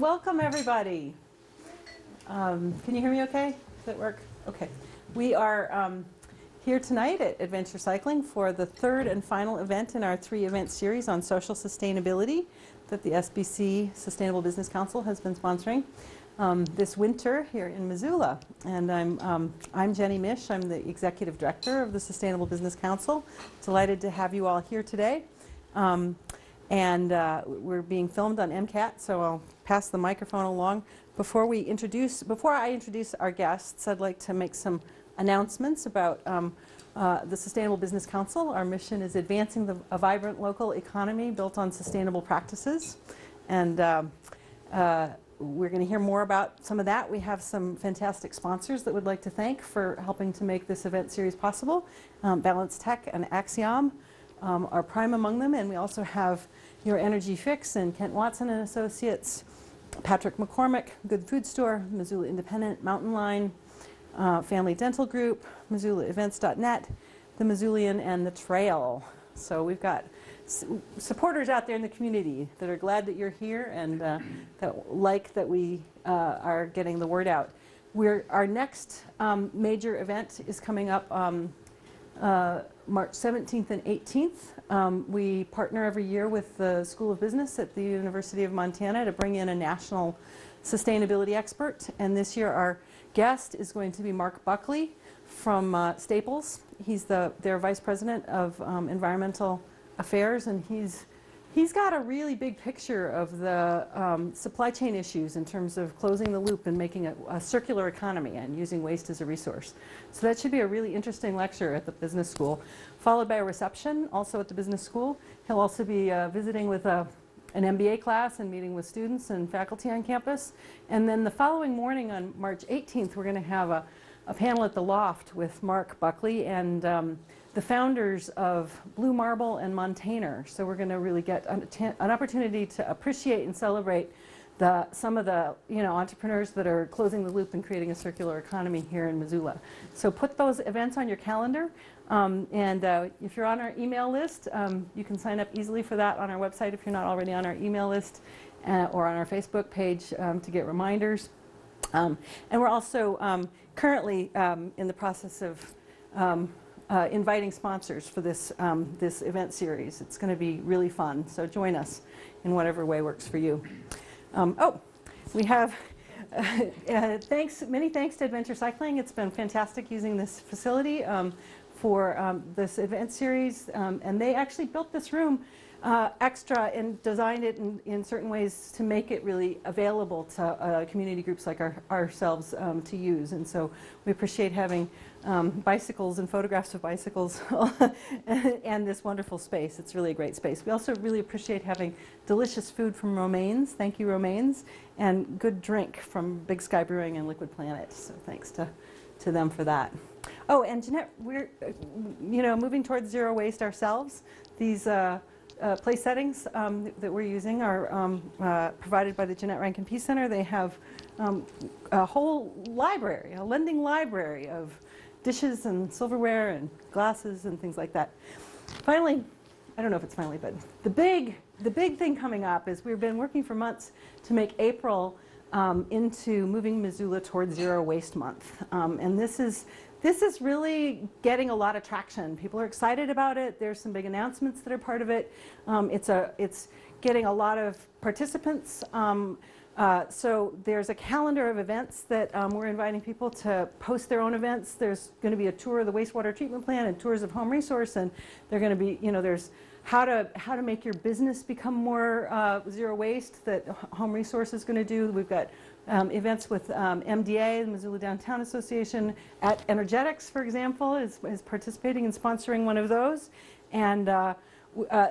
welcome everybody. Can you hear me okay? Does that work? Okay. We are here tonight at Adventure Cycling for the third and final event in our 3-event series on social sustainability that the SBC Sustainable Business Council has been sponsoring this winter here in Missoula. And I'm Jenny Mish. I'm the Executive Director of the Sustainable Business Council. Delighted to have you all here today. We're being filmed on MCAT, so I'll pass the microphone along. Before I introduce our guests, I'd like to make some announcements about the Sustainable Business Council. Our mission is advancing a vibrant local economy built on sustainable practices. And we're going to hear more about some of that. We have some fantastic sponsors that we'd like to thank for helping to make this event series possible. Balance Tech and Axiom are prime among them, and we also have Your Energy Fix and Kent Watson and Associates, Patrick McCormick, Good Food Store, Missoula Independent, Mountain Line, Family Dental Group, MissoulaEvents.net, the Missoulian, and the Trail. So we've got supporters out there in the community that are glad that you're here and that we are getting the word out. Our next major event is coming up March 17th and 18th. We partner every year with the School of Business at the University of Montana to bring in a national sustainability expert. And this year our guest is going to be Mark Buckley from Staples. He's their Vice President of Environmental Affairs, and he's got a really big picture of the supply chain issues in terms of closing the loop and making a circular economy and using waste as a resource. So that should be a really interesting lecture at the business school, followed by a reception also at the business school. He'll also be visiting with an MBA class and meeting with students and faculty on campus. And then the following morning on March 18th, we're going to have a panel at the Loft with Mark Buckley and the founders of Blue Marble and Montana. So we're going to really get an opportunity to appreciate and celebrate some of the entrepreneurs that are closing the loop and creating a circular economy here in Missoula. So put those events on your calendar. If you're on our email list, you can sign up easily for that on our website if you're not already on our email list, or on our Facebook page to get reminders. And we're also currently in the process of inviting sponsors for this event series. It's going to be really fun, so join us in whatever way works for you. We have many thanks to Adventure Cycling. It's been fantastic using this facility for this event series, and they actually built this room extra and designed it in certain ways to make it really available to community groups like ourselves to use. And so we appreciate having bicycles and photographs of bicycles and this wonderful space. It's really a great space. We also really appreciate having delicious food from Romaines. Thank you, Romaines. And good drink from Big Sky Brewing and Liquid Planet. So thanks to them for that. Oh, and Jeanette, we're moving towards zero waste ourselves. These place settings that we're using are provided by the Jeanette Rankin Peace Center. They have a whole library, a lending library of dishes and silverware and glasses and things like that. Finally, I don't know if it's finally, but the big thing coming up is we've been working for months to make April into Moving Missoula Towards Zero Waste Month. And this is really getting a lot of traction. People are excited about it. There's some big announcements that are part of it. It's getting a lot of participants. So there's a calendar of events that we're inviting people to post their own events. There's going to be a tour of the wastewater treatment plant and tours of Home Resource, and they're going to be, there's how to make your business become more zero waste that Home Resource is going to do. We've got events with MDA, the Missoula Downtown Association, at Energetics, for example, is participating and sponsoring one of those. And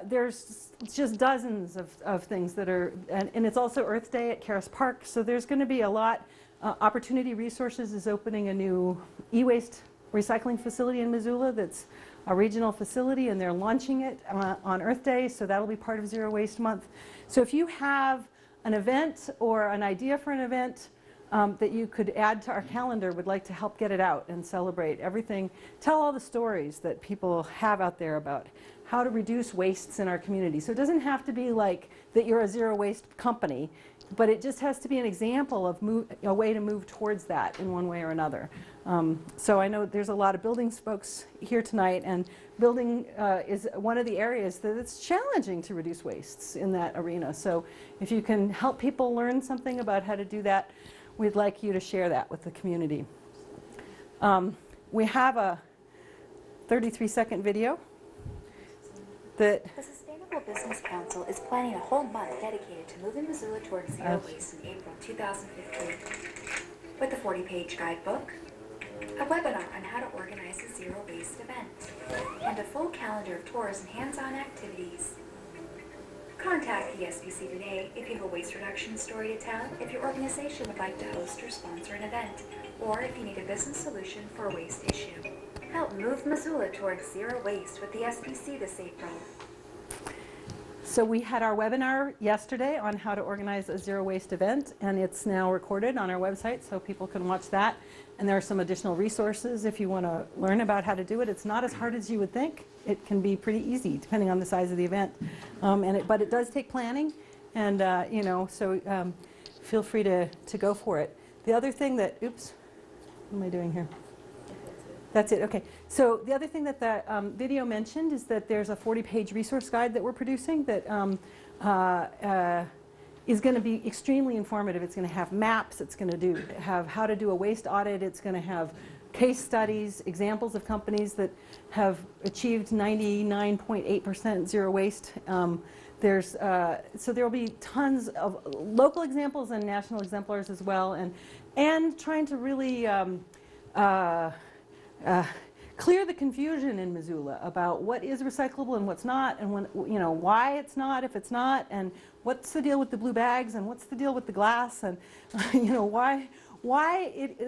there's just dozens of things that are, and it's also Earth Day at Karis Park, so there's going to be a lot. Opportunity Resources is opening a new e-waste recycling facility in Missoula that's a regional facility, and they're launching it on Earth Day, so that'll be part of Zero Waste Month. So if you have an event or an idea for an event that you could add to our calendar, would like to help get it out and celebrate everything. Tell all the stories that people have out there about how to reduce wastes in our community. So it doesn't have to be like that you're a zero waste company, but it just has to be an example of a way to move towards that in one way or another. So I know there's a lot of buildings folks here tonight, and building is one of the areas that it's challenging to reduce wastes in that arena. So if you can help people learn something about how to do that, we'd like you to share that with the community. We have a 33-second video that the Sustainable Business Council is planning a whole month dedicated to moving Missoula towards zero waste in April 2015. With a 40-page guidebook, a webinar on how to organize a zero waste event, and a full calendar of tours and hands-on activities. Contact the SBC today if you have a waste reduction story to tell, if your organization would like to host or sponsor an event, or if you need a business solution for a waste issue. Help move Missoula towards zero waste with the SBC this April. So we had our webinar yesterday on how to organize a zero waste event, and it's now recorded on our website so people can watch that. And there are some additional resources if you want to learn about how to do it. It's not as hard as you would think. It can be pretty easy depending on the size of the event. But it does take planning, and so feel free to go for it. The other thing that, oops, what am I doing here? That's it, okay. So the other thing that the video mentioned is that there's a 40-page resource guide that we're producing that is going to be extremely informative. It's going to have maps, it's going to have how to do a waste audit, it's going to have case studies, examples of companies that have achieved 99.8% zero waste. So there will be tons of local examples and national exemplars as well, and trying to really clear the confusion in Missoula about what is recyclable and what's not, and why it's not if it's not, and what's the deal with the blue bags, and what's the deal with the glass, and why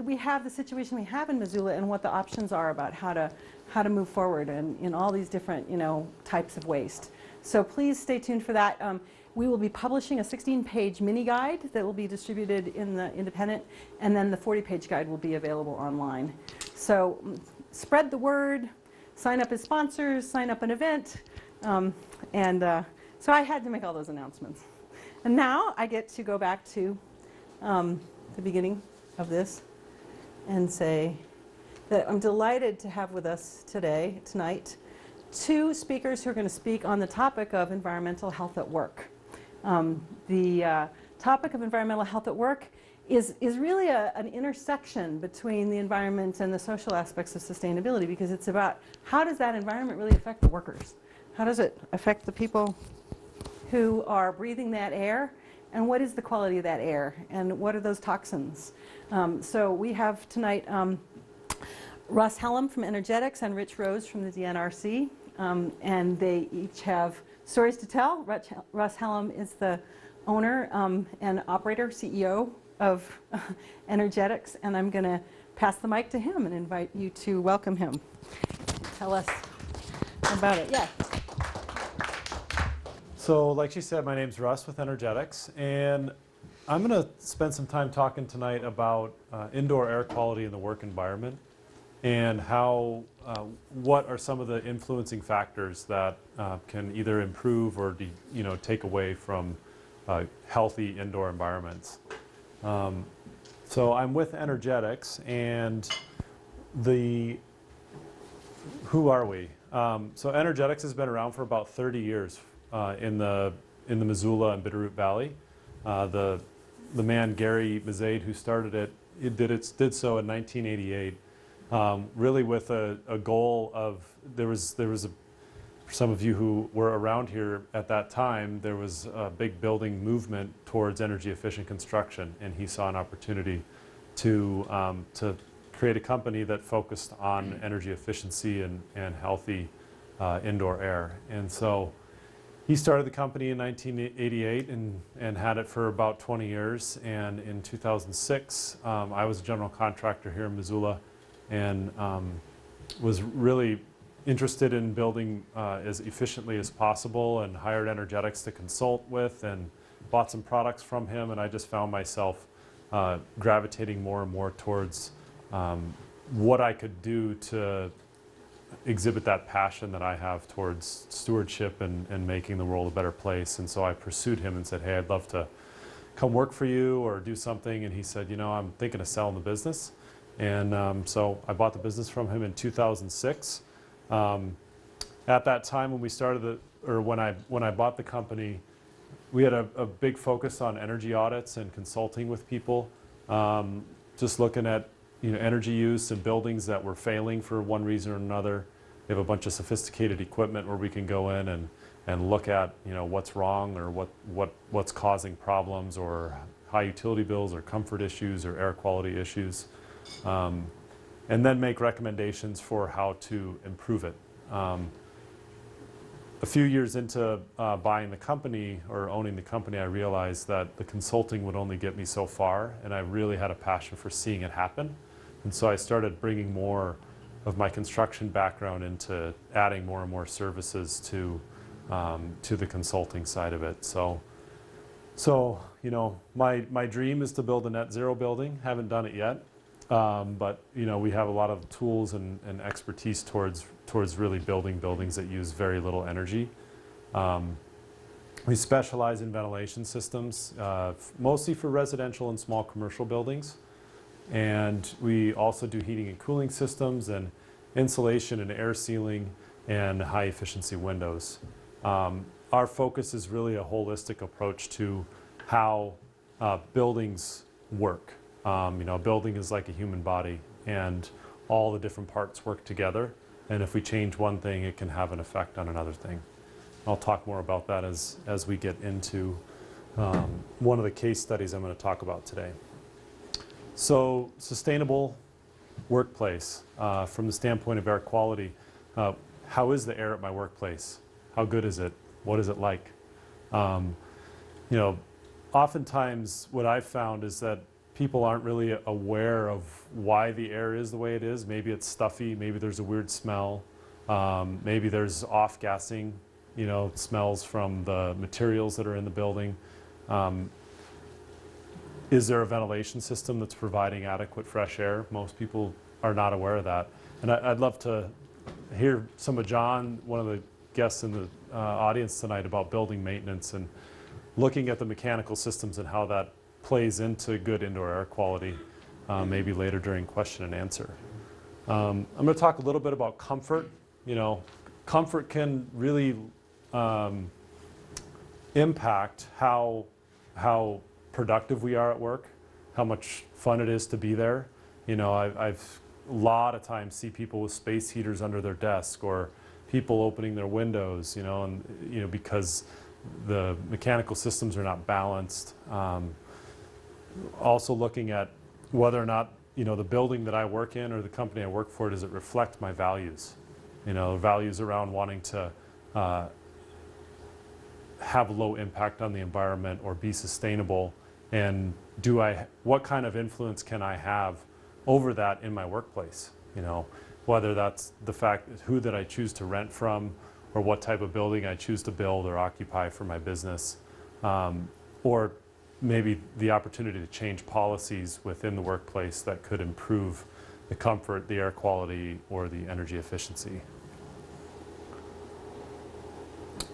we have the situation we have in Missoula, and what the options are about how to move forward and in all these different types of waste. So please stay tuned for that. We will be publishing a 16-page mini guide that will be distributed in the Independent, and then the 40-page guide will be available online. So spread the word, sign up as sponsors, sign up an event, so I had to make all those announcements. And now I get to go back to the beginning of this and say that I'm delighted to have with us tonight, two speakers who are going to speak on the topic of environmental health at work. The topic of environmental health at work is really an intersection between the environment and the social aspects of sustainability, because it's about how does that environment really affect the workers? How does it affect the people who are breathing that air? And what is the quality of that air? And what are those toxins? So we have tonight Russ Hellam from Energetics and Rich Rose from the DNRC. And they each have stories to tell. Russ Hellam is the owner and operator, CEO of Energetics, and I'm going to pass the mic to him and invite you to welcome him. Tell us about it. Yeah. So like she said, my name's Russ with Energetics, and I'm going to spend some time talking tonight about indoor air quality in the work environment and how, what are some of the influencing factors that can either improve or take away from healthy indoor environments. So I'm with Energetics, and who are we? So Energetics has been around for about 30 years in the Missoula and Bitterroot Valley. The man Gary Mazade, who started it, did so in 1988, really with a goal of for some of you who were around here at that time, there was a big building movement towards energy efficient construction, and he saw an opportunity to create a company that focused on energy efficiency and healthy indoor air. And so he started the company in 1988 and had it for about 20 years. And in 2006, I was a general contractor here in Missoula, and was really interested in building as efficiently as possible, and hired Energetics to consult with, and bought some products from him, and I just found myself gravitating more and more towards what I could do to exhibit that passion that I have towards stewardship and making the world a better place. And so I pursued him and said, hey, I'd love to come work for you or do something. And he said, you know, I'm thinking of selling the business. And so I bought the business from him in 2006. At that time when we started when I bought the company, we had a big focus on energy audits and consulting with people, just looking at energy use in buildings that were failing for one reason or another. We have a bunch of sophisticated equipment where we can go in and look at what's wrong or what's causing problems, or high utility bills or comfort issues or air quality issues, and then make recommendations for how to improve it. A few years into buying the company or owning the company, I realized that the consulting would only get me so far, and I really had a passion for seeing it happen. And so I started bringing more of my construction background into adding more and more services to the consulting side of it. So my dream is to build a net zero building. Haven't done it yet, but we have a lot of tools and expertise towards really building buildings that use very little energy. We specialize in ventilation systems, mostly for residential and small commercial buildings. And we also do heating and cooling systems and insulation and air sealing and high efficiency windows. Our focus is really a holistic approach to how buildings work. A building is like a human body, and all the different parts work together. And if we change one thing, it can have an effect on another thing. I'll talk more about that as we get into one of the case studies I'm going to talk about today. So, sustainable workplace, from the standpoint of air quality. How is the air at my workplace? How good is it? What is it like? Oftentimes what I've found is that people aren't really aware of why the air is the way it is. Maybe it's stuffy, maybe there's a weird smell, maybe there's off-gassing, smells from the materials that are in the building. Is there a ventilation system that's providing adequate fresh air? Most people are not aware of that. And I'd love to hear some of John, one of the guests in the audience tonight, about building maintenance and looking at the mechanical systems and how that plays into good indoor air quality, maybe later during question and answer. I'm going to talk a little bit about comfort. Comfort can really impact how productive we are at work, how much fun it is to be there. I've a lot of times see people with space heaters under their desk, or people opening their windows, because the mechanical systems are not balanced. Also looking at whether or not, the building that I work in or the company I work for, does it reflect my values? Values around wanting to have low impact on the environment or be sustainable. And what kind of influence can I have over that in my workplace? Whether that's the fact who that I choose to rent from, or what type of building I choose to build or occupy for my business, or maybe the opportunity to change policies within the workplace that could improve the comfort, the air quality, or the energy efficiency.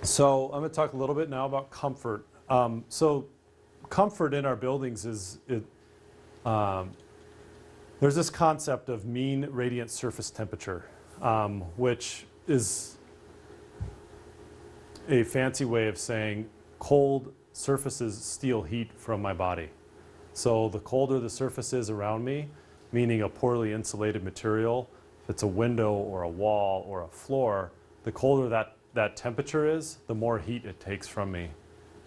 So I'm going to talk a little bit now about comfort. So comfort in our buildings there's this concept of mean radiant surface temperature, which is a fancy way of saying cold surfaces steal heat from my body. So the colder the surface is around me, meaning a poorly insulated material, if it's a window or a wall or a floor, the colder that temperature is, the more heat it takes from me.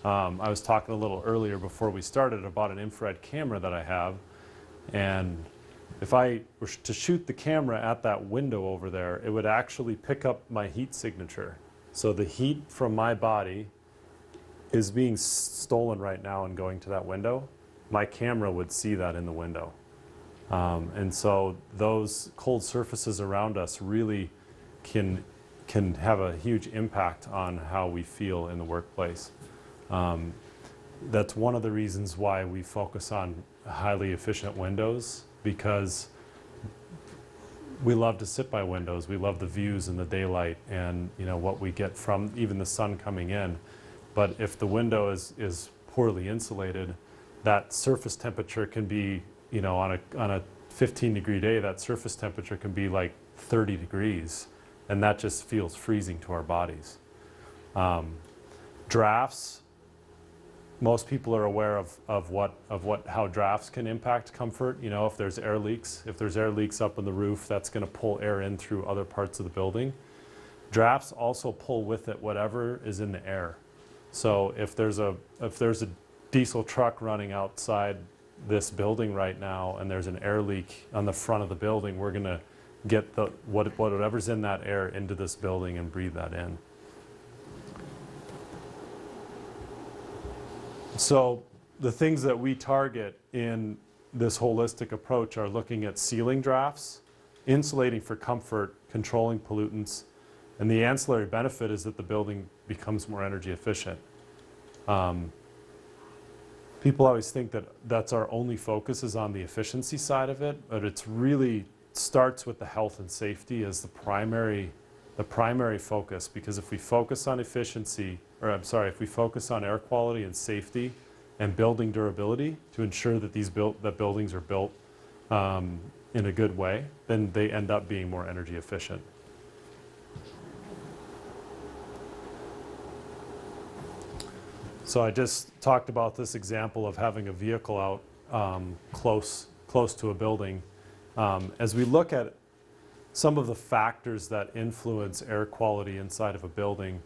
I was talking a little earlier before we started about an infrared camera that I have, and if I were to shoot the camera at that window over there, it would actually pick up my heat signature. So the heat from my body is being stolen right now and going to that window. My camera would see that in the window. And so those cold surfaces around us really can have a huge impact on how we feel in the workplace. That's one of the reasons why we focus on highly efficient windows because we love to sit by windows. We love the views and the daylight and what we get from even the sun coming in. But if the window is poorly insulated, that surface temperature can be, on a 15-degree day, that surface temperature can be like 30 degrees, and that just feels freezing to our bodies. Drafts, most people are aware of how drafts can impact comfort. If there's air leaks up in the roof, that's going to pull air in through other parts of the building. Drafts also pull with it whatever is in the air. So if there's a diesel truck running outside this building right now and there's an air leak on the front of the building, we're going to get whatever's in that air into this building and breathe that in. So the things that we target in this holistic approach are looking at sealing drafts, insulating for comfort, controlling pollutants, and the ancillary benefit is that the building becomes more energy efficient. People always think that that's our only focus is on the efficiency side of it, but it's really starts with the health and safety as the primary focus, because if we focus on efficiency, if we focus on air quality and safety and building durability to ensure that that buildings are built in a good way, then they end up being more energy efficient. So I just talked about this example of having a vehicle out close to a building. As we look at some of the factors that influence air quality inside of a building,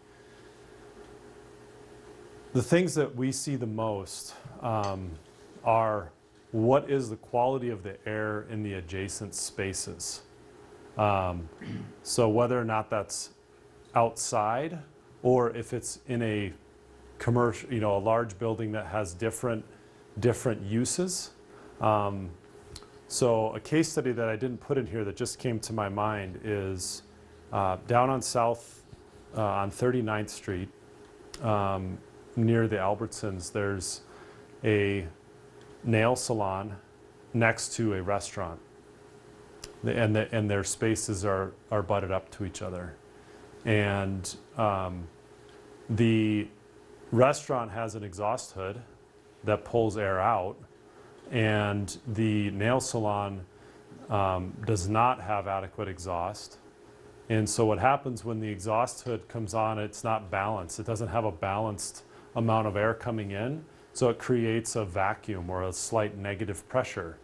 the things that we see the most are what is the quality of the air in the adjacent spaces. So whether or not that's outside or if it's in a commercial, a large building that has different uses. So a case study that I didn't put in here that just came to my mind is down on on 39th Street, near the Albertsons, there's a nail salon next to a restaurant, and their spaces are butted up to each other, and the restaurant has an exhaust hood that pulls air out, and the nail salon does not have adequate exhaust. And so what happens when the exhaust hood comes on, it's not balanced. It doesn't have a balanced amount of air coming in, so it creates a vacuum or a slight negative pressure.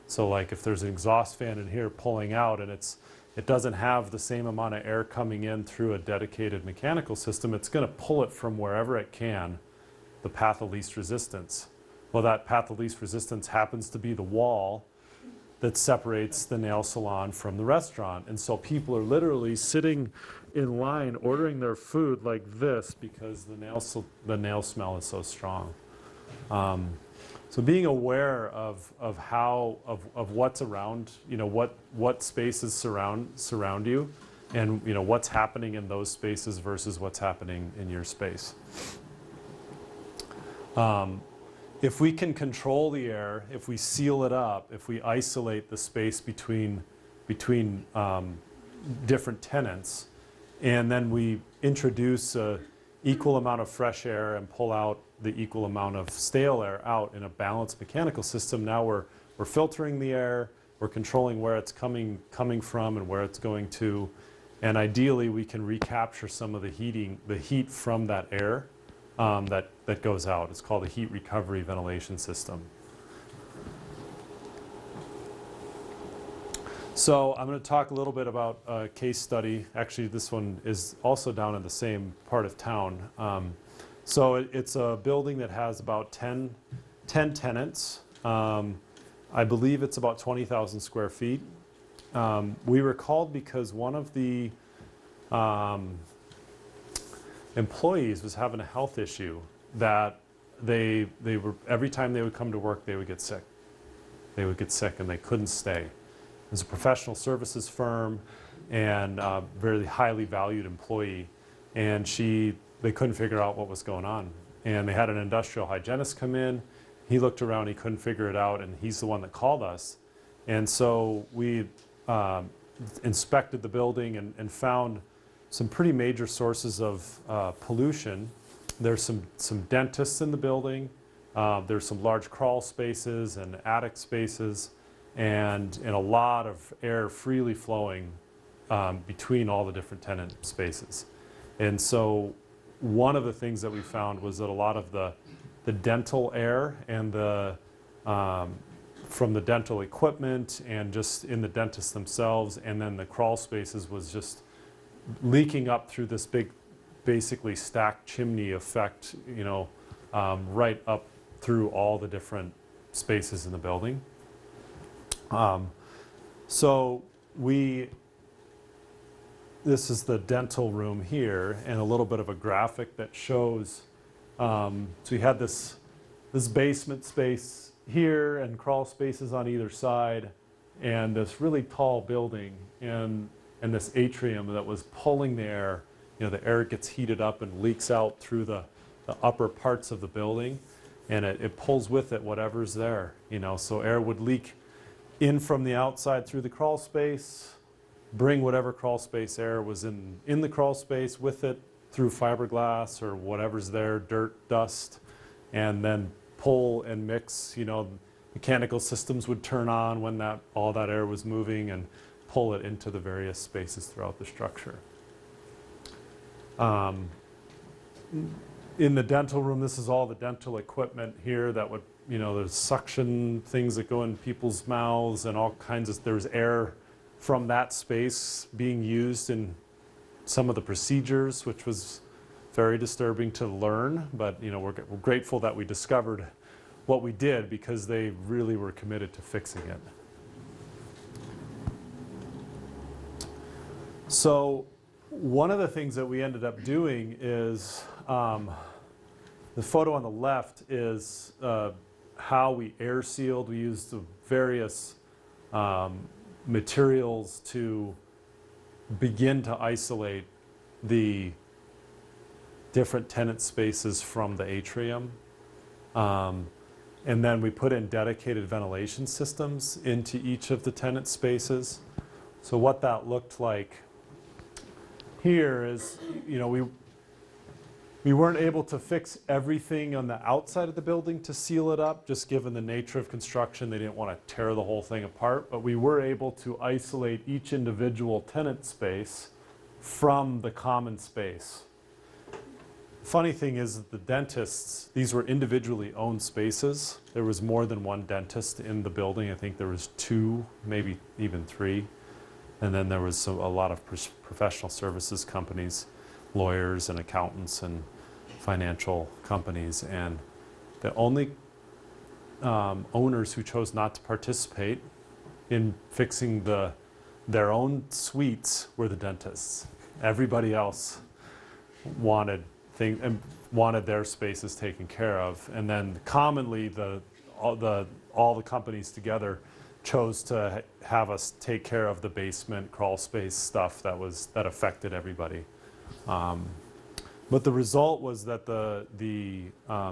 So like if there's an exhaust fan in here pulling out and it doesn't have the same amount of air coming in through a dedicated mechanical system, it's going to pull it from wherever it can, the path of least resistance. Well, that path of least resistance happens to be the wall that separates the nail salon from the restaurant. And so people are literally sitting in line ordering their food like this because the nail smell is so strong. So being aware of what's around, what spaces surround you, and what's happening in those spaces versus what's happening in your space. If we can control the air, if we seal it up, if we isolate the space between different tenants, and then we introduce an equal amount of fresh air and pull out the equal amount of stale air out in a balanced mechanical system, now we're filtering the air, we're controlling where it's coming from and where it's going to, and ideally we can recapture some of the heat from that air that goes out. It's called a heat recovery ventilation system. So I'm going to talk a little bit about a case study. Actually, this one is also down in the same part of town. So it's a building that has about 10 tenants. I believe it's about 20,000 square feet. We were called because one of the employees was having a health issue that they were, every time they would come to work, they would get sick. They would get sick and they couldn't stay. It was a professional services firm and a very highly valued employee, and they couldn't figure out what was going on. And they had an industrial hygienist come in. he looked around, he couldn't figure it out, and he's the one that called us. And so we inspected the building and found some pretty major sources of pollution. There's some dentists in the building. There's some large crawl spaces and attic spaces, and a lot of air freely flowing between all the different tenant spaces. And so one of the things that we found was that a lot of the dental air and from the dental equipment and just in the dentists themselves, and then the crawl spaces was just leaking up through this big, basically stacked chimney effect, you know, right up through all the different spaces in the building. So this is the dental room here, and a little bit of a graphic that shows, so you had this basement space here and crawl spaces on either side, and this really tall building, and this atrium that was pulling the air. You know, the air gets heated up and leaks out through the upper parts of the building, and it pulls with it whatever's there, you know. So air would leak in from the outside through the crawl space, bring whatever crawl space air was in the crawl space with it through fiberglass or whatever's there, dirt, dust, and then pull and mix. You know, mechanical systems would turn on when all that air was moving and pull it into the various spaces throughout the structure. In the dental room, this is all the dental equipment here that would, you know, there's suction things that go in people's mouths and all kinds of, there's air from that space being used in some of the procedures, which was very disturbing to learn, but you know, we're grateful that we discovered what we did because they really were committed to fixing it. So one of the things that we ended up doing is, the photo on the left is how we air sealed. We used the various materials to begin to isolate the different tenant spaces from the atrium. And then we put in dedicated ventilation systems into each of the tenant spaces. So what that looked like here is, you know, we weren't able to fix everything on the outside of the building to seal it up, just given the nature of construction. They didn't want to tear the whole thing apart, but we were able to isolate each individual tenant space from the common space. Funny thing is that the dentists, these were individually owned spaces. There was more than one dentist in the building. I think there was 2, maybe even 3. And then there was a lot of professional services companies, lawyers and accountants and financial companies. And the only owners who chose not to participate in fixing their own suites were the dentists. Everybody else wanted their spaces taken care of. And then commonly all the companies together chose to have us take care of the basement crawl space stuff that affected everybody. But the result was that the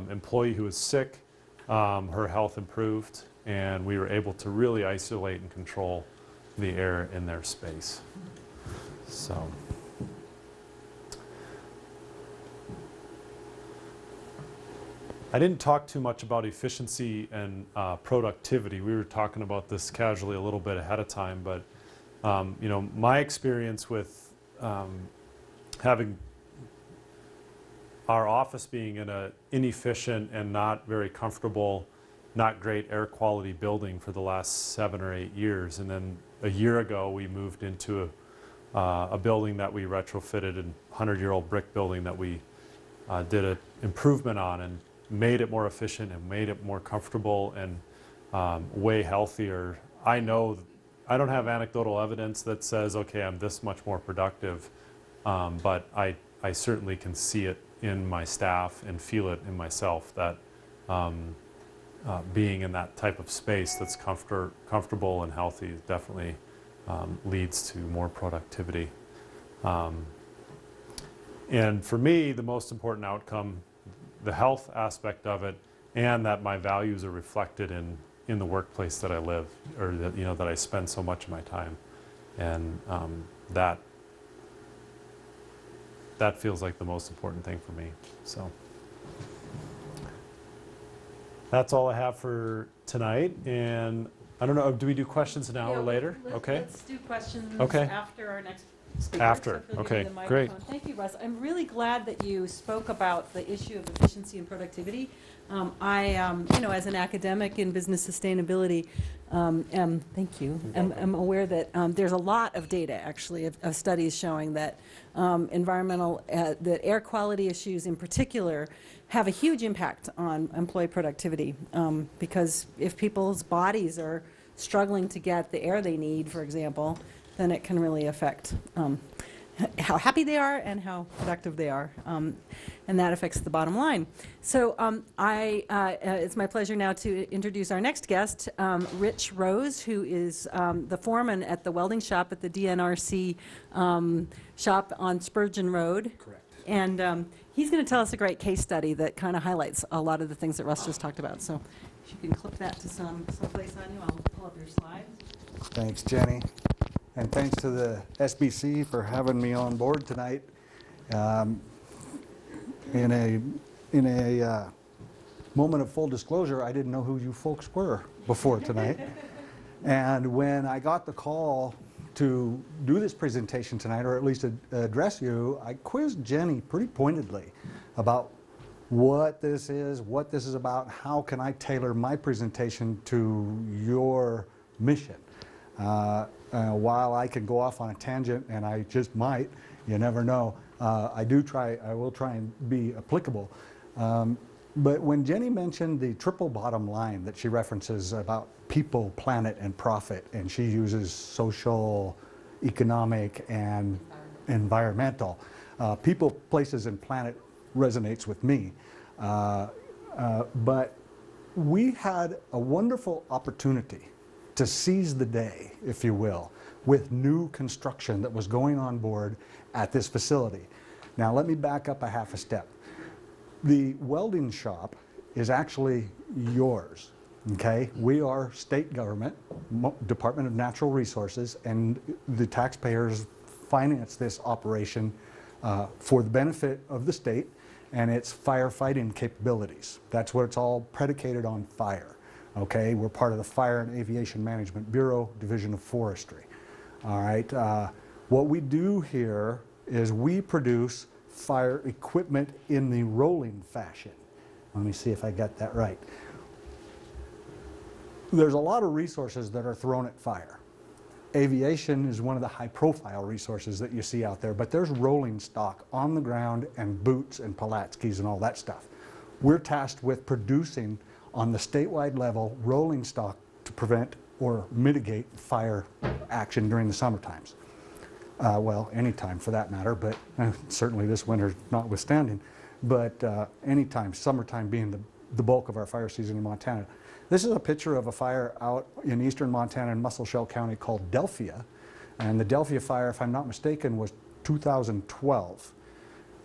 employee who was sick, her health improved, and we were able to really isolate and control the air in their space. So. I didn't talk too much about efficiency and productivity. We were talking about this casually a little bit ahead of time, but you know, my experience with having our office being in an inefficient and not very comfortable, not great air quality building for the last 7 or 8 years, and then a year ago we moved into a building that we retrofitted, a 100-year-old brick building that we did an improvement on and made it more efficient and made it more comfortable and way healthier. I know, I don't have anecdotal evidence that says, okay, I'm this much more productive, but I certainly can see it in my staff and feel it in myself that being in that type of space that's comfortable and healthy definitely leads to more productivity. And for me, the most important outcome, the health aspect of it, and that my values are reflected in the workplace that I live, or that, you know, that I spend so much of my time. And that feels like the most important thing for me. So that's all I have for tonight. And I don't know, do we do questions now or later? Okay. Let's do questions Okay. after our next speaker. After. So if you'll give Okay, me the great. microphone. Thank you, Russ. I'm really glad that you spoke about the issue of efficiency and productivity. You know, as an academic in business sustainability, thank you. I'm aware that there's a lot of data, actually, of studies showing that that air quality issues in particular have a huge impact on employee productivity, because if people's bodies are struggling to get the air they need, for example, then it can really affect how happy they are and how productive they are, and that affects the bottom line. So it's my pleasure now to introduce our next guest, Rich Rose, who is the foreman at the welding shop at the DNRC shop on Spurgeon Road. Correct. And he's going to tell us a great case study that kind of highlights a lot of the things that Russ just talked about. So if you can clip that to someplace on you, I'll pull up your slides. Thanks, Jenny. And thanks to the SBC for having me on board tonight. In a moment of full disclosure, I didn't know who you folks were before tonight. And when I got the call to do this presentation tonight, or at least address you, I quizzed Jenny pretty pointedly about what this is about, how can I tailor my presentation to your mission. While I can go off on a tangent, and I just might, you never know, I will try and be applicable. But when Jenny mentioned the triple bottom line that she references about people, planet, and profit, and she uses social, economic, and environmental, people, places, and planet resonates with me. But we had a wonderful opportunity to seize the day, if you will, with new construction that was going on board at this facility. Now let me back up a half a step. The welding shop is actually yours, okay? We are state government, Department of Natural Resources, and the taxpayers finance this operation for the benefit of the state and its firefighting capabilities. That's what it's all predicated on, fire. Okay, we're part of the Fire and Aviation Management Bureau, Division of Forestry. All right, what we do here is we produce fire equipment in the rolling fashion. Let me see if I got that right. There's a lot of resources that are thrown at fire. Aviation is one of the high-profile resources that you see out there, but there's rolling stock on the ground and boots and Pilatskis and all that stuff. We're tasked with producing on the statewide level rolling stock to prevent or mitigate fire action during the summer times. Well, any time for that matter, but certainly this winter notwithstanding, but anytime, summertime being the bulk of our fire season in Montana. This is a picture of a fire out in eastern Montana in Musselshell County called Delphia, and the Delphia fire, if I'm not mistaken, was 2012.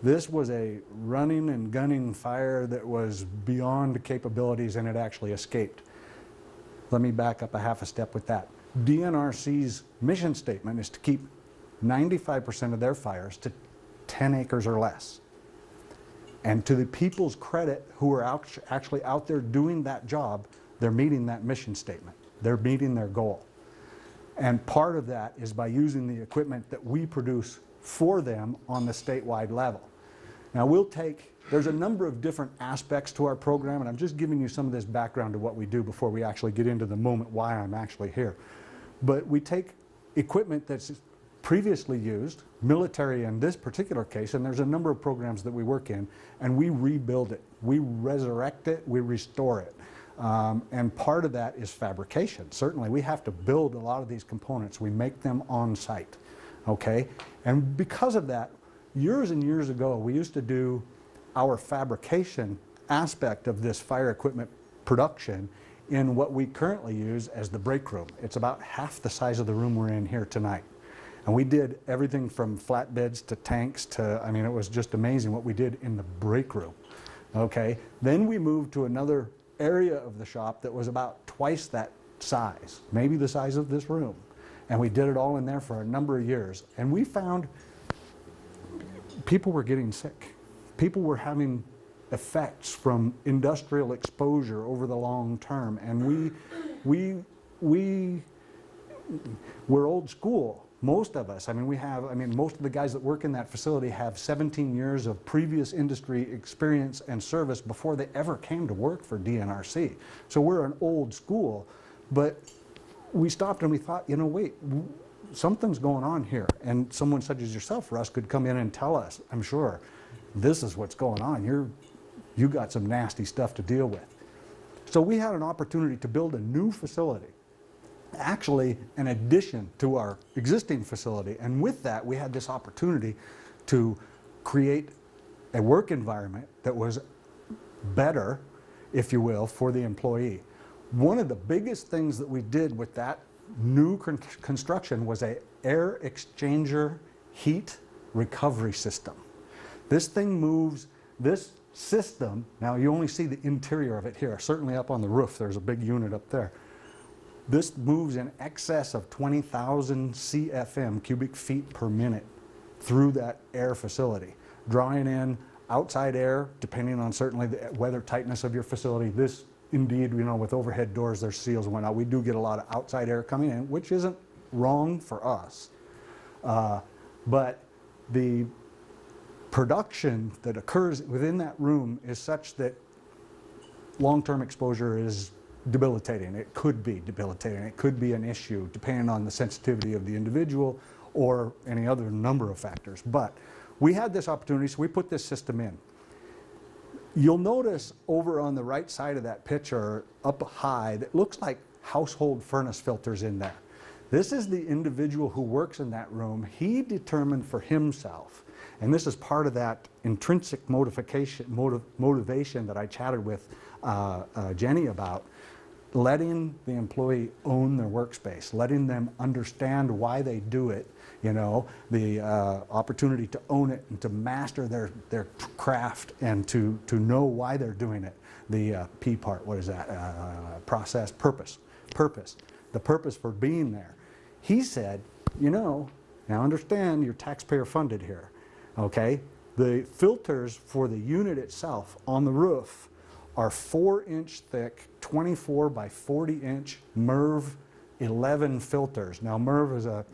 This was a running and gunning fire that was beyond capabilities, and it actually escaped. Let me back up a half a step with that. DNRC's mission statement is to keep 95% of their fires to 10 acres or less. And to the people's credit who are actually out there doing that job, they're meeting that mission statement. They're meeting their goal. And part of that is by using the equipment that we produce for them on the statewide level. Now there's a number of different aspects to our program, and I'm just giving you some of this background to what we do before we actually get into the moment why I'm actually here. But we take equipment that's previously used, military in this particular case, and there's a number of programs that we work in, and we rebuild it, we resurrect it, we restore it. And part of that is fabrication. Certainly we have to build a lot of these components. We make them on site, okay? And because of that, years and years ago, we used to do our fabrication aspect of this fire equipment production in what we currently use as the break room. It's about half the size of the room we're in here tonight. And we did everything from flatbeds to tanks to, I mean, it was just amazing what we did in the break room. Okay, then we moved to another area of the shop that was about twice that size, maybe the size of this room. And we did it all in there for a number of years. And we found people were getting sick. People were having effects from industrial exposure over the long term. And we're old school. Most of us, most of the guys that work in that facility have 17 years of previous industry experience and service before they ever came to work for DNRC. So we're an old school, but we stopped and we thought, wait, something's going on here. And someone such as yourself, Russ, could come in and tell us, I'm sure, this is what's going on. You got some nasty stuff to deal with. So we had an opportunity to build a new facility, actually an addition to our existing facility. And with that, we had this opportunity to create a work environment that was better, if you will, for the employee. One of the biggest things that we did with that new construction was an air exchanger heat recovery system. This thing moves, this system, now you only see the interior of it here, certainly up on the roof, there's a big unit up there. This moves in excess of 20,000 CFM, cubic feet per minute, through that air facility, drawing in outside air, depending on certainly the weather tightness of your facility. This, indeed, with overhead doors, there's seals and whatnot. We do get a lot of outside air coming in, which isn't wrong for us. But the production that occurs within that room is such that long-term exposure is debilitating. It could be debilitating. It could be an issue depending on the sensitivity of the individual or any other number of factors. But we had this opportunity, so we put this system in. You'll notice over on the right side of that picture, up high, that looks like household furnace filters in there. This is the individual who works in that room. He determined for himself, and this is part of that intrinsic motivation that I chatted with Jenny about, letting the employee own their workspace, letting them understand why they do it, the opportunity to own it and to master their craft and to know why they're doing it. The P part, what is that? Process, purpose, the purpose for being there. He said, now understand you're taxpayer funded here, okay? The filters for the unit itself on the roof are 4-inch thick, 24 by 40-inch MERV 11 filters. Now MERV is a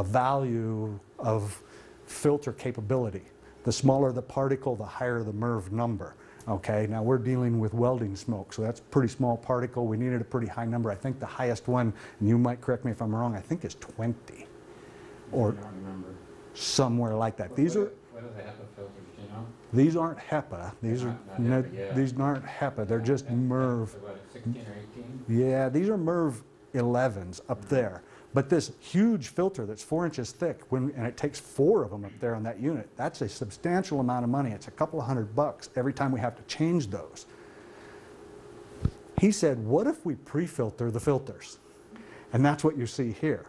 value of filter capability. The smaller the particle, the higher the MERV number. Okay, now we're dealing with welding smoke, so that's a pretty small particle. We needed a pretty high number. I think the highest one, and you might correct me if I'm wrong, I think is 20 or somewhere like that. These are. What are the HEPA filters, do you know? These aren't HEPA. These aren't HEPA. They're just MERV. What, 16 or 18? Yeah, these are MERV 11s up there. But this huge filter that's 4 inches thick, and it takes 4 of them up there on that unit, that's a substantial amount of money. It's a couple of $100 every time we have to change those. He said, what if we pre-filter the filters? And that's what you see here.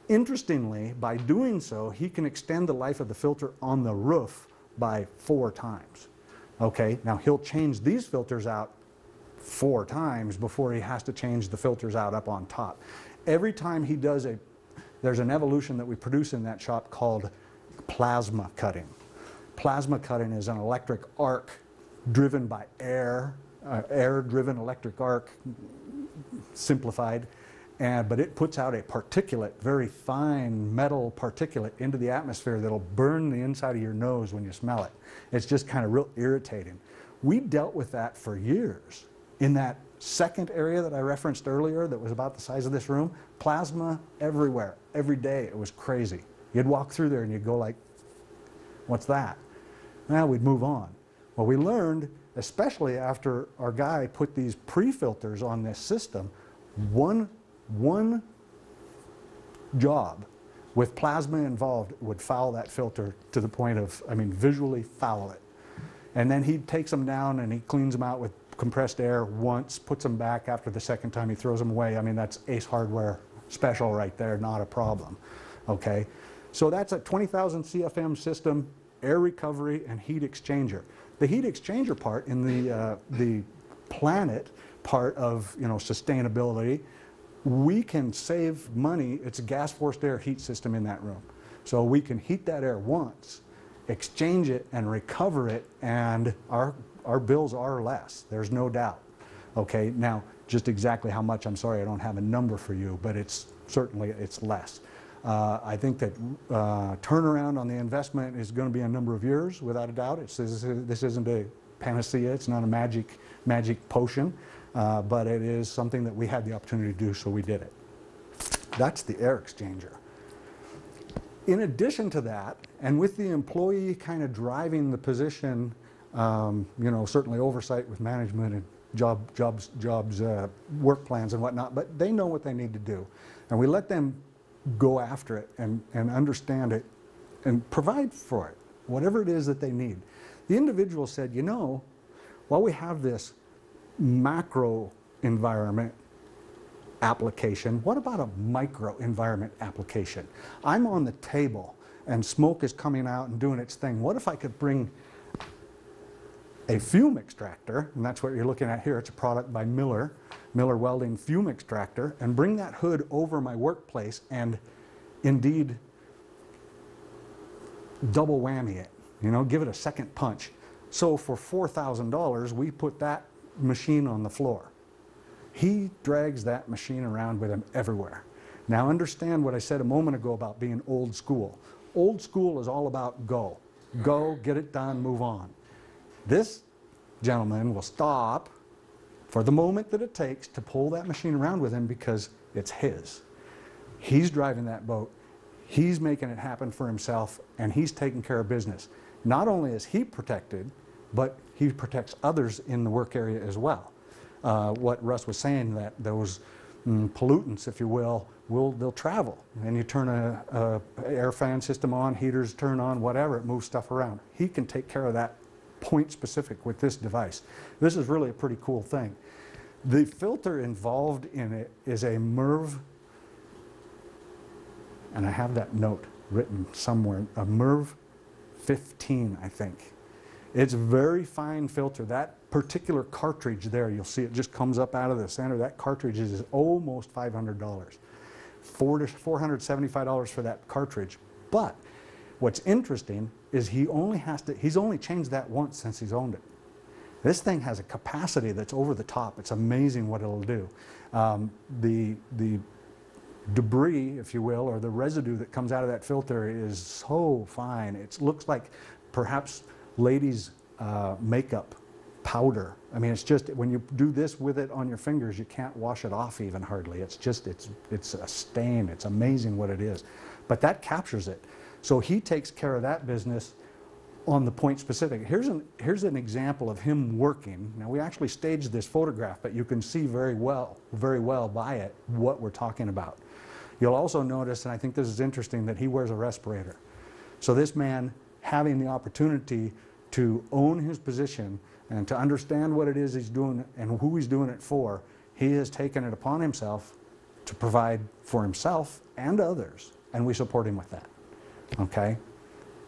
Interestingly, by doing so, he can extend the life of the filter on the roof by 4 times. Okay, now he'll change these filters out 4 times before he has to change the filters out up on top. Every time he does there's an evolution that we produce in that shop called plasma cutting. Plasma cutting is an electric arc driven by air, air-driven electric arc, simplified, but it puts out a particulate, very fine metal particulate into the atmosphere that'll burn the inside of your nose when you smell it. It's just kind of real irritating. We dealt with that for years. In that second area that I referenced earlier that was about the size of this room, plasma everywhere, every day. It was crazy. You'd walk through there and you'd go like, what's that? Now we'd move on. Well, we learned, especially after our guy put these pre-filters on this system, one job with plasma involved would foul that filter to the point of, visually foul it. And then he takes them down and he cleans them out with compressed air once, puts them back after the second time he throws them away. That's Ace Hardware special right there, not a problem. Okay, so that's a 20,000 CFM system, air recovery and heat exchanger. The heat exchanger part in the Planet part of, you know, sustainability. We can save money. It's a gas forced air heat system in that room. So we can heat that air once, exchange it and recover it, and our bills are less. There's no doubt. Okay, now just exactly how much, I'm sorry, I don't have a number for you, but it's certainly it's less. I think that turnaround on the investment is going to be a number of years, without a doubt. This isn't a panacea. It's not a magic potion, but it is something that we had the opportunity to do, so we did it. That's the air exchanger. In addition to that, and with the employee kind of driving the position, you know, certainly oversight with management and jobs, work plans and whatnot, but they know what they need to do. And we let them go after it and understand it and provide for it, whatever it is that they need. The individual said, you know, while we have this macro environment application, what about a micro environment application? I'm on the table and smoke is coming out and doing its thing. What if I could bring a fume extractor, and that's what you're looking at here, it's a product by Miller Welding fume extractor, and bring that hood over my workplace and indeed double whammy it, you know, give it a second punch. So for $4,000, we put that machine on the floor. He drags that machine around with him everywhere. Now understand what I said a moment ago about being old school. Old school is all about go. Go, get it done, move on. This gentleman will stop for the moment that it takes to pull that machine around with him because it's his. He's driving that boat. He's making it happen for himself, and he's taking care of business. Not only is he protected, but he protects others in the work area as well. What Russ was saying, that those pollutants, if you will, they'll travel. And you turn a air fan system on, heaters turn on, whatever, it moves stuff around. He can take care of that point specific with this device. This is really a pretty cool thing. The filter involved in it is a MERV, and I have that note written somewhere, a MERV 15, I think. It's a very fine filter. That particular cartridge there, you'll see it just comes up out of the center. That cartridge is almost $500. $475 for that cartridge. But what's interesting is he's only changed that once since he's owned it. This thing has a capacity that's over the top. It's amazing what it'll do. The debris, if you will, or the residue that comes out of that filter is so fine. It looks like perhaps ladies' makeup powder. I mean, it's just, when you do this with it on your fingers, you can't wash it off even hardly. It's just, it's a stain. It's amazing what it is. But that captures it. So he takes care of that business on the point specific. Here's an example of him working. Now, we actually staged this photograph, but you can see very well by it what we're talking about. You'll also notice, and I think this is interesting, that he wears a respirator. So this man, having the opportunity to own his position and to understand what it is he's doing and who he's doing it for, he has taken it upon himself to provide for himself and others, and we support him with that. Okay?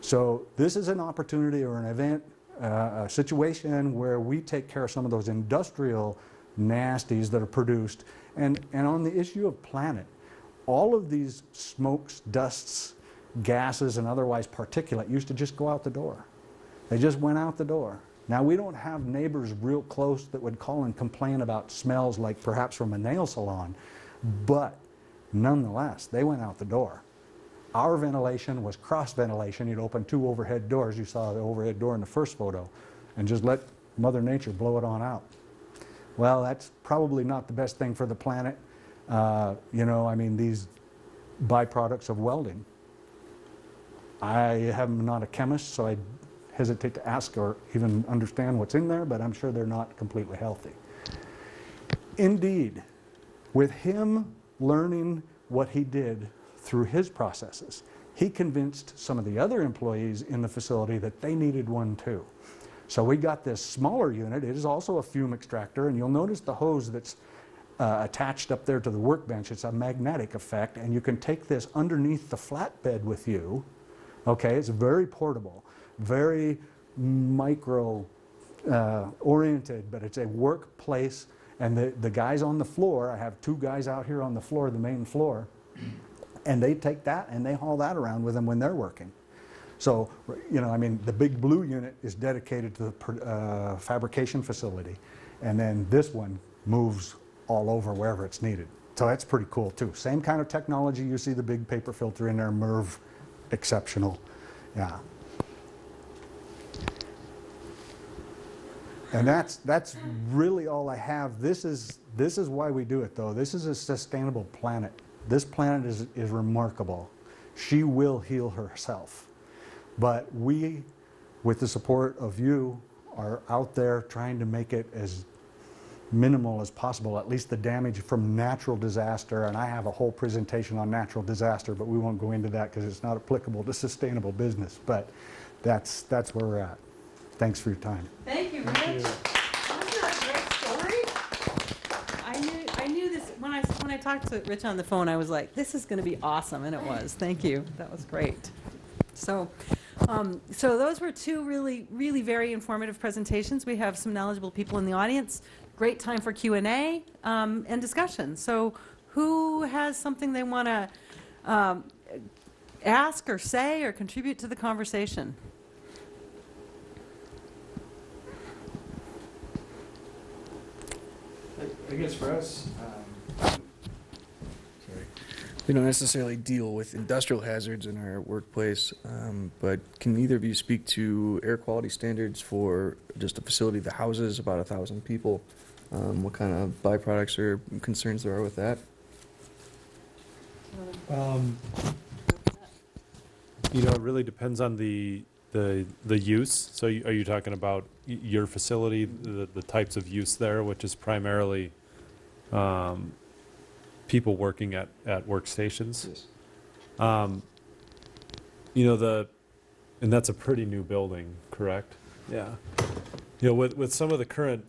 So this is an opportunity or an event, a situation where we take care of some of those industrial nasties that are produced. And on the issue of planet, all of these smokes, dusts, gases, and otherwise particulate used to just go out the door. They just went out the door. Now, we don't have neighbors real close that would call and complain about smells like perhaps from a nail salon, but nonetheless, they went out the door. Our ventilation was cross ventilation. You'd open two overhead doors. You saw the overhead door in the first photo, and just let Mother Nature blow it on out. Well, that's probably not the best thing for the planet. You know, I mean, these byproducts of welding. I'm not a chemist, so I hesitate to ask or even understand what's in there, but I'm sure they're not completely healthy. Indeed, with him learning what he did through his processes, he convinced some of the other employees in the facility that they needed one too. So we got this smaller unit. It is also a fume extractor, and you'll notice the hose that's attached up there to the workbench. It's a magnetic effect, and you can take this underneath the flatbed with you. Okay, it's very portable, very micro oriented, but it's a workplace And the guys on the floor, I have 2 guys out here on the floor, the main floor, and they take that and they haul that around with them when they're working. So, you know, I mean, the big blue unit is dedicated to the fabrication facility, and then this one moves all over wherever it's needed. So that's pretty cool too. Same kind of technology. You see the big paper filter in there, MERV, exceptional. Yeah. And that's really all I have. This is why we do it though. This is a sustainable planet. This planet is remarkable. She will heal herself. But we, with the support of you, are out there trying to make it as minimal as possible, at least the damage from natural disaster. And I have a whole presentation on natural disaster, but we won't go into that because it's not applicable to sustainable business. But that's where we're at. Thanks for your time. Thank you, Rich. Wasn't that a great story? I knew this when I talked to Rich on the phone. I was like, this is going to be awesome, and it was. Thank you. That was great. So those were 2 really, really very informative presentations. We have some knowledgeable people in the audience. Great time for Q&A and discussion. So who has something they want to ask or say or contribute to the conversation? I guess for us, we don't necessarily deal with industrial hazards in our workplace, but can either of you speak to air quality standards for just a facility that houses about 1,000 people? What kind of byproducts or concerns there are with that? You know, it really depends on the use. So are you talking about your facility, the types of use there, which is primarily people working at workstations? Yes. You know, and that's a pretty new building, correct? Yeah. You know, with some of the current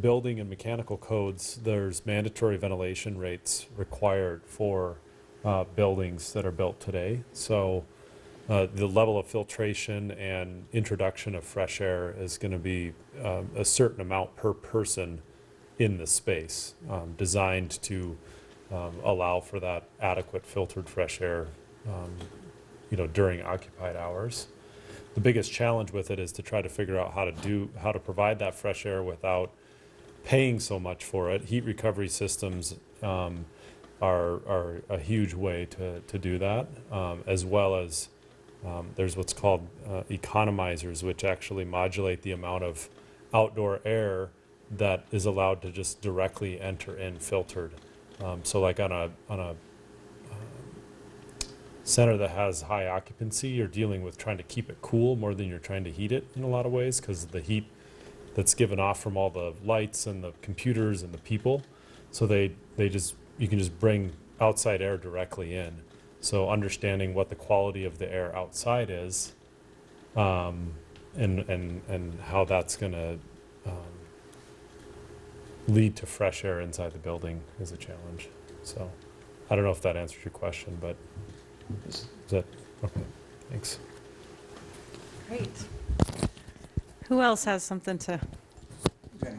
building and mechanical codes, there's mandatory ventilation rates required for buildings that are built today. So the level of filtration and introduction of fresh air is going to be a certain amount per person in the space, designed to allow for that adequate filtered fresh air, you know, during occupied hours. The biggest challenge with it is to try to figure out how to provide that fresh air without paying so much for it. Heat recovery systems are a huge way to do that, as well as there's what's called economizers, which actually modulate the amount of outdoor air that is allowed to just directly enter in filtered. So like on a center that has high occupancy, you're dealing with trying to keep it cool more than you're trying to heat it in a lot of ways, because of the heat that's given off from all the lights and the computers and the people. So you can just bring outside air directly in. So understanding what the quality of the air outside is, and how that's going to lead to fresh air inside the building is a challenge. So I don't know if that answers your question, but is that okay? Thanks. Great. Who else has something to? Okay.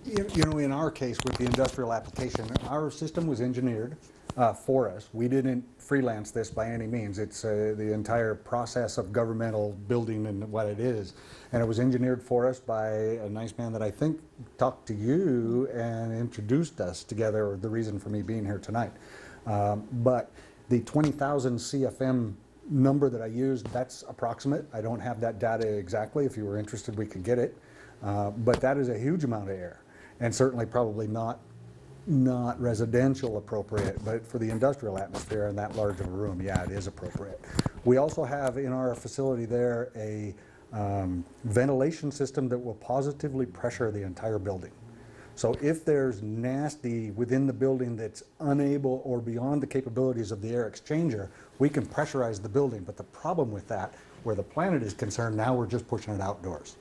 You know, in our case with the industrial application, our system was engineered for us. We didn't freelance this by any means. It's the entire process of governmental building and what it is. And it was engineered for us by a nice man that I think talked to you and introduced us together, or the reason for me being here tonight. But the 20,000 CFM number that I used, that's approximate. I don't have that data exactly. If you were interested, we could get it. But that is a huge amount of air, and certainly probably not residential appropriate, but for the industrial atmosphere in that large of a room, yeah, it is appropriate. We also have in our facility there a ventilation system that will positively pressure the entire building. So if there's nasty within the building that's unable or beyond the capabilities of the air exchanger, we can pressurize the building. But the problem with that, where the planet is concerned, now we're just pushing it outdoors.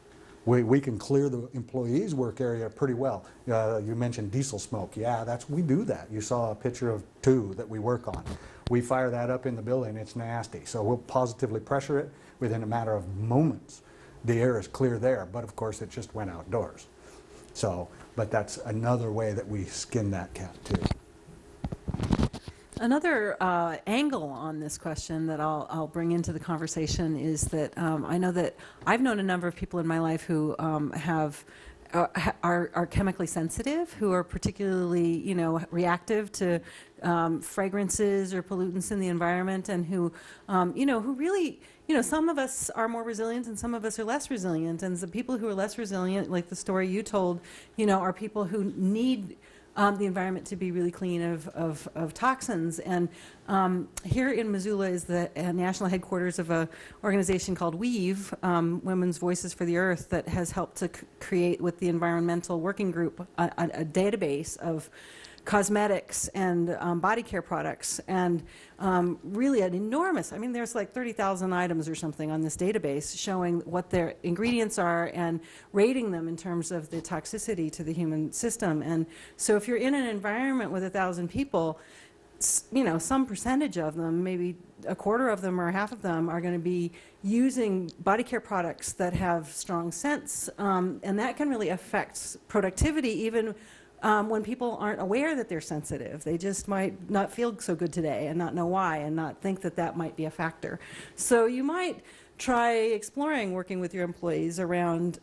We can clear the employees' work area pretty well. You mentioned diesel smoke. Yeah, we do that. You saw a picture of 2 that we work on. We fire that up in the building. It's nasty. So we'll positively pressure it within a matter of moments. The air is clear there, but of course it just went outdoors. So, but that's another way that we skin that cat too. Another angle on this question that I'll bring into the conversation is that I know that I've known a number of people in my life who are chemically sensitive, who are particularly, reactive to fragrances or pollutants in the environment, and who really, some of us are more resilient and some of us are less resilient. And the people who are less resilient, like the story you told, are people who need the environment to be really clean of toxins. And here in Missoula is the national headquarters of an organization called WEAVE, Women's Voices for the Earth, that has helped to create with the Environmental Working Group a database of cosmetics and body care products, and really an enormous, there's like 30,000 items or something on this database showing what their ingredients are and rating them in terms of the toxicity to the human system. And so if you're in an environment with 1,000 people, some percentage of them, maybe a quarter of them or half of them, are going to be using body care products that have strong scents, and that can really affect productivity even when people aren't aware that they're sensitive. They just might not feel so good today and not know why, and not think that that might be a factor. So you might try exploring working with your employees around,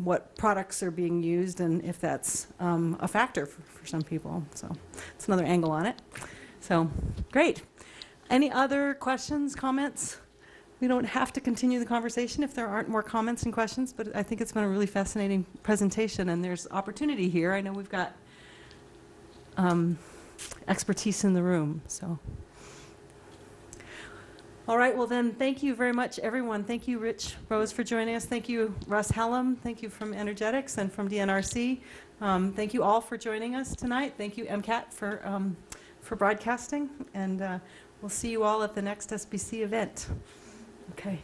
what products are being used and if that's a factor for some people. So it's another angle on it. So great. Any other questions, comments? We don't have to continue the conversation if there aren't more comments and questions, but I think it's been a really fascinating presentation, and there's opportunity here. I know we've got expertise in the room. So, all right, well then, thank you very much, everyone. Thank you, Rich Rose, for joining us. Thank you, Russ Hallam. Thank you from Energetics and from DNRC. Thank you all for joining us tonight. Thank you, MCAT, for broadcasting, and we'll see you all at the next SBC event. Okay.